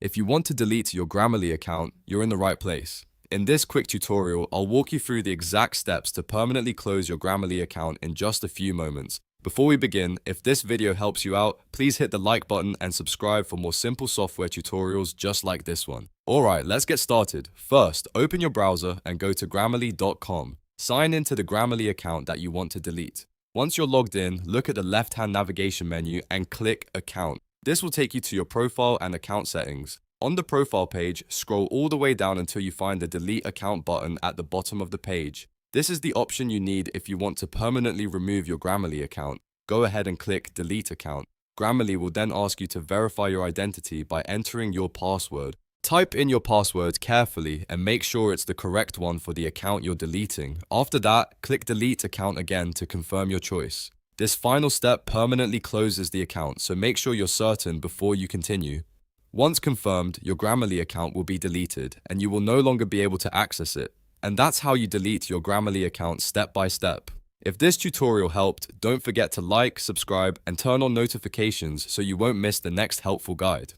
If you want to delete your Grammarly account, you're in the right place. In this quick tutorial, I'll walk you through the exact steps to permanently close your Grammarly account in just a few moments. Before we begin, if this video helps you out, please hit the like button and subscribe for more simple software tutorials just like this one. Alright, let's get started. First, open your browser and go to grammarly.com. Sign into the Grammarly account that you want to delete. Once you're logged in, look at the left-hand navigation menu and click Account. This will take you to your profile and account settings. On the profile page, scroll all the way down until you find the Delete Account button at the bottom of the page. This is the option you need if you want to permanently remove your Grammarly account. Go ahead and click Delete Account. Grammarly will then ask you to verify your identity by entering your password. Type in your password carefully and make sure it's the correct one for the account you're deleting. After that, click Delete Account again to confirm your choice. This final step permanently closes the account, so make sure you're certain before you continue. Once confirmed, your Grammarly account will be deleted and you will no longer be able to access it. And that's how you delete your Grammarly account step by step. If this tutorial helped, don't forget to like, subscribe, and turn on notifications so you won't miss the next helpful guide.